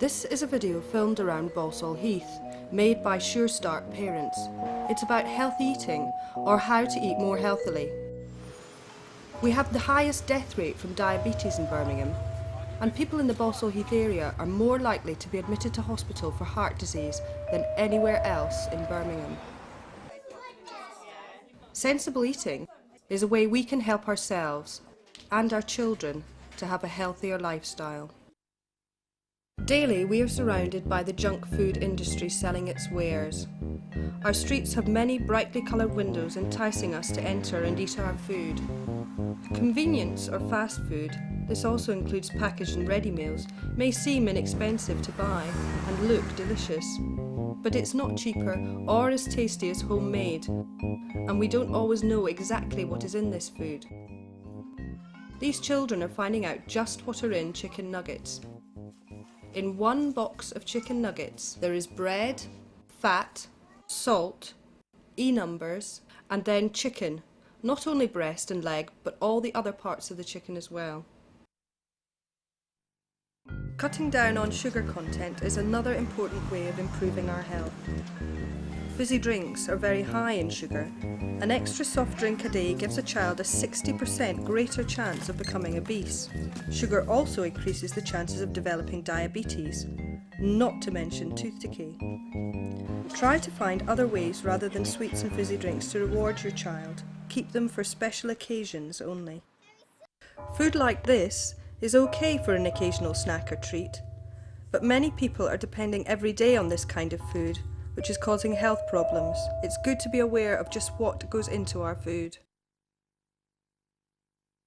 This is a video filmed around Balsall Heath, made by Sure Start parents. It's about healthy eating, or how to eat more healthily. We have the highest death rate from diabetes in Birmingham, and people in the Balsall Heath area are more likely to be admitted to hospital for heart disease than anywhere else in Birmingham. Sensible eating is a way we can help ourselves and our children to have a healthier lifestyle. Daily, we are surrounded by the junk food industry selling its wares. Our streets have many brightly coloured windows enticing us to enter and eat our food. Convenience or fast food, this also includes packaged and ready meals, may seem inexpensive to buy and look delicious. But it's not cheaper or as tasty as homemade, and we don't always know exactly what is in this food. These children are finding out just what are in chicken nuggets. In one box of chicken nuggets, there is bread, fat, salt, E-numbers, and then chicken. Not only breast and leg, but all the other parts of the chicken as well. Cutting down on sugar content is another important way of improving our health. Fizzy drinks are very high in sugar. An extra soft drink a day gives a child a 60% greater chance of becoming obese. Sugar also increases the chances of developing diabetes, not to mention tooth decay. Try to find other ways rather than sweets and fizzy drinks to reward your child. Keep them for special occasions only. Food like this is okay for an occasional snack or treat, but many people are depending every day on this kind of food, which is causing health problems. It's good to be aware of just what goes into our food.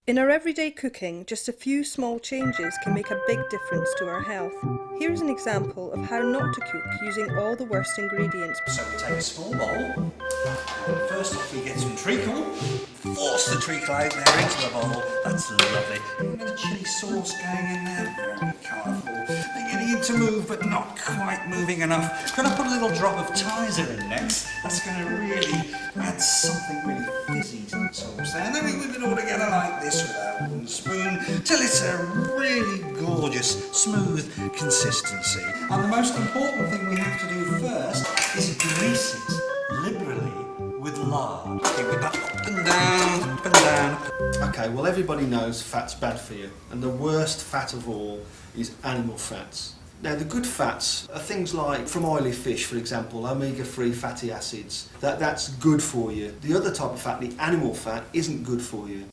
In our everyday cooking, just a few small changes can make a big difference to our health. Here's an example of how not to cook using all the worst ingredients. So we take a small bowl, and first off we get some treacle, force the treacle out there into the bowl, that's lovely. A bit of chilli sauce going in there, very colourful. Beginning to move but not quite moving enough. Going to put a little drop of Tizer in next, that's going to really add something really fizzy to the sauce there. And then we whip it all together like this with our wooden spoon till it's a really gorgeous, smooth consistency. And the most important thing we have to do first is grease it liberally with lard. Okay, with that up and down, up and down. Okay, well everybody knows fat's bad for you, and the worst fat of all is animal fats. Now the good fats are things like from oily fish, for example, omega-3 fatty acids. That's good for you. The other type of fat, the animal fat, isn't good for you.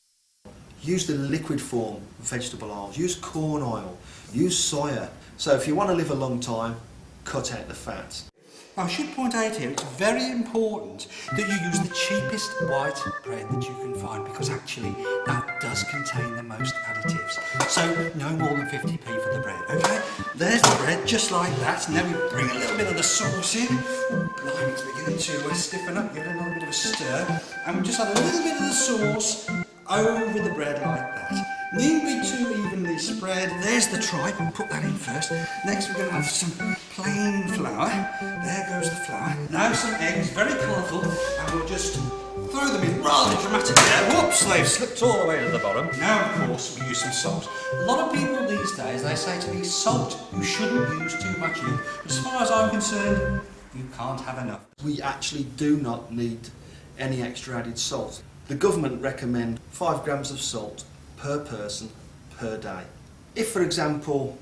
Use the liquid form of vegetable oils, use corn oil, use soya. So if you want to live a long time, cut out the fat. I should point out here, it's very important that you use the cheapest white bread that you can find, because actually that does contain the most additives. So no more than 50p for the bread, okay? There's the bread, just like that. And then we bring a little bit of the sauce in. Blimey, it's beginning to stiffen up, give it a little bit of a stir. And we just add a little bit of the sauce over the bread like that. Needn't be too evenly spread. There's the tripe, we'll put that in first. Next we're going to have some plain flour. There goes the flour. Now some eggs, very colourful, and we'll just throw them in rather dramatically there. Whoops, they've slipped all the way to the bottom. Now of course we use some salt. A lot of people these days, they say to me, salt, you shouldn't use too much of it. As far as I'm concerned, you can't have enough. We actually do not need any extra added salt. The government recommend 5 grams of salt per person per day. If, for example,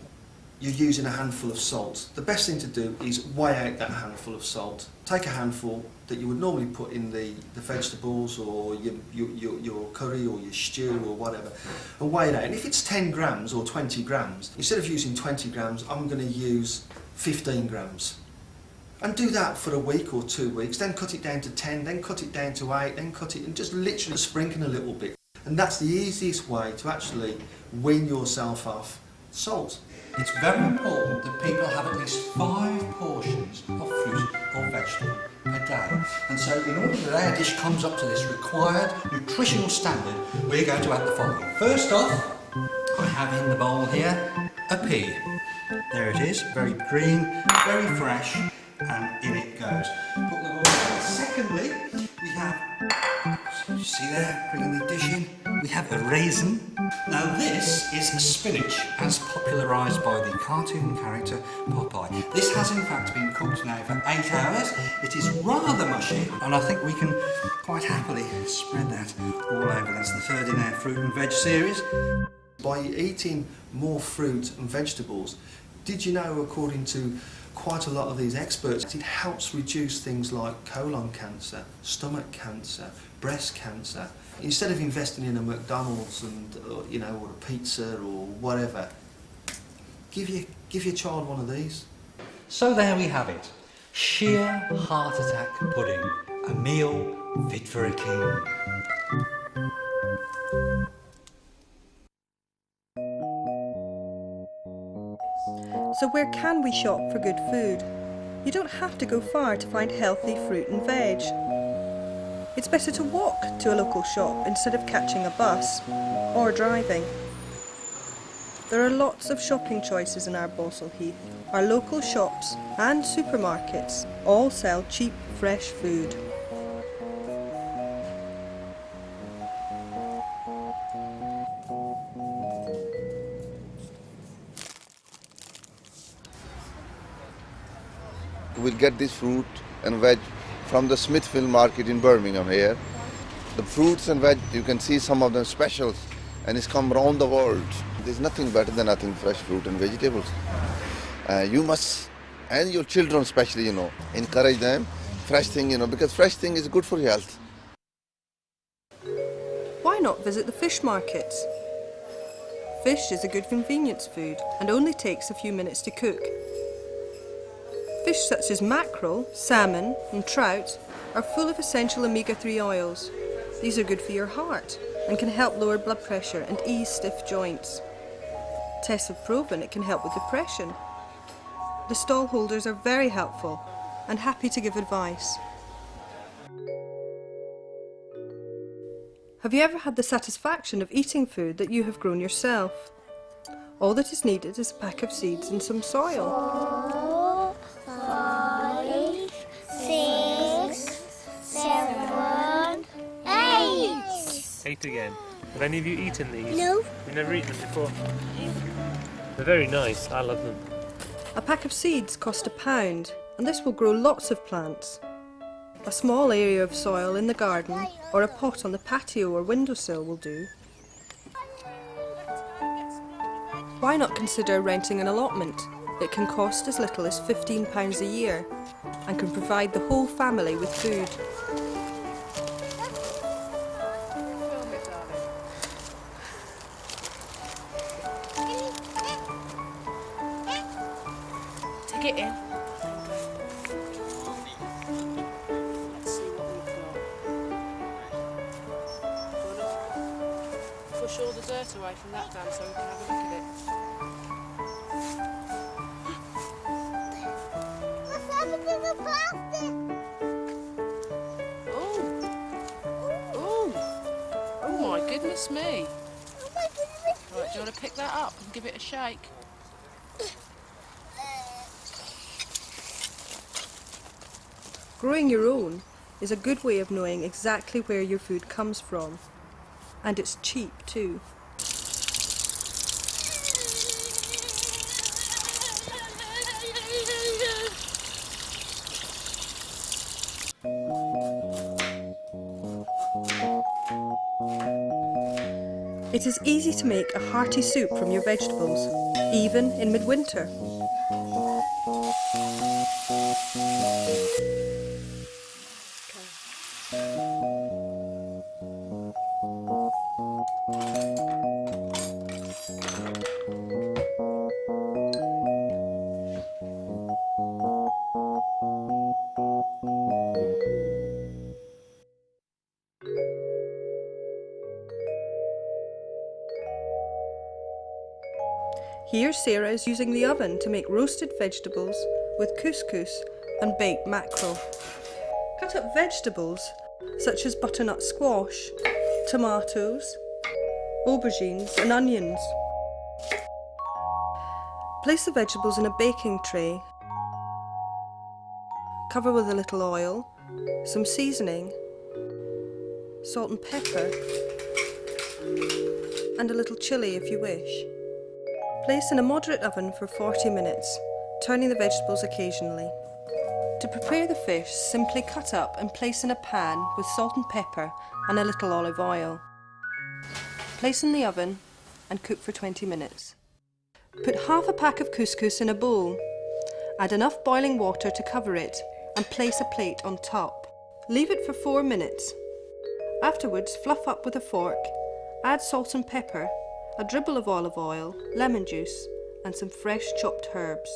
you're using a handful of salt, the best thing to do is weigh out that handful of salt. Take a handful that you would normally put in the vegetables or your curry or your stew or whatever, and weigh it out. And if it's 10 grams or 20 grams, instead of using 20 grams, I'm going to use 15 grams. And do that for a week or 2 weeks, then cut it down to 10, then cut it down to 8, then cut it, and just literally sprinkle a little bit. And that's the easiest way to actually wean yourself off salt. It's very important that people have at least 5 portions of fruit or vegetable per day. And so in order that our dish comes up to this required nutritional standard, we're going to add the following. First off, I have in the bowl here a pea. There it is, very green, very fresh, and in it goes. Put the bowl in. Secondly, we have, you see there, bringing the dish in, we have a raisin. Now this is spinach, as popularised by the cartoon character Popeye. This has in fact been cooked now for 8 hours. It is rather mushy, and I think we can quite happily spread that all over. That's the third in our fruit and veg series. By eating more fruit and vegetables, did you know, according to quite a lot of these experts, it helps reduce things like colon cancer, stomach cancer, breast cancer. Instead of investing in a McDonald's and or a pizza or whatever, give your child one of these. So there we have it. Sheer heart attack pudding. A meal fit for a king. So where can we shop for good food? You don't have to go far to find healthy fruit and veg. It's better to walk to a local shop instead of catching a bus or driving. There are lots of shopping choices in our Balsall Heath. Our local shops and supermarkets all sell cheap, fresh food. We'll get this fruit and veg from the Smithfield market in Birmingham here. The fruits and veg, you can see some of them specials, and it's come around the world. There's nothing better than eating fresh fruit and vegetables. You must, and your children especially, encourage them. Fresh thing, because fresh thing is good for your health. Why not visit the fish markets? Fish is a good convenience food and only takes a few minutes to cook. Fish such as mackerel, salmon and trout are full of essential omega-3 oils. These are good for your heart and can help lower blood pressure and ease stiff joints. Tests have proven it can help with depression. The stall holders are very helpful and happy to give advice. Have you ever had the satisfaction of eating food that you have grown yourself? All that is needed is a pack of seeds and some soil. 4, 5, 6, 7, 8. 8 again. Have any of you eaten these? No. You've never eaten them before? They're very nice. I love them. A pack of seeds cost £1, and this will grow lots of plants. A small area of soil in the garden or a pot on the patio or windowsill will do. Why not consider renting an allotment? It can cost as little as £15 a year and can provide the whole family with food. Take it in. Push all the dirt away from that, Dan, so we can have a look at it. What's happened to the plastic? Oh my goodness me. Oh my goodness. Right, do you want to pick that up and give it a shake? Growing your own is a good way of knowing exactly where your food comes from. And it's cheap too. It is easy to make a hearty soup from your vegetables, even in midwinter. Here Sarah is using the oven to make roasted vegetables with couscous and baked mackerel. Cut up vegetables such as butternut squash, tomatoes, aubergines and onions. Place the vegetables in a baking tray. Cover with a little oil, some seasoning, salt and pepper, and a little chilli if you wish. Place in a moderate oven for 40 minutes, turning the vegetables occasionally. To prepare the fish, simply cut up and place in a pan with salt and pepper and a little olive oil. Place in the oven and cook for 20 minutes. Put half a pack of couscous in a bowl. Add enough boiling water to cover it and place a plate on top. Leave it for 4 minutes. Afterwards, fluff up with a fork, add salt and pepper, a dribble of olive oil, lemon juice and some fresh chopped herbs.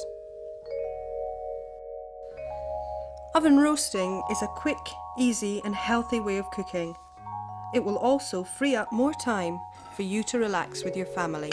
Oven roasting is a quick, easy and healthy way of cooking. It will also free up more time for you to relax with your family.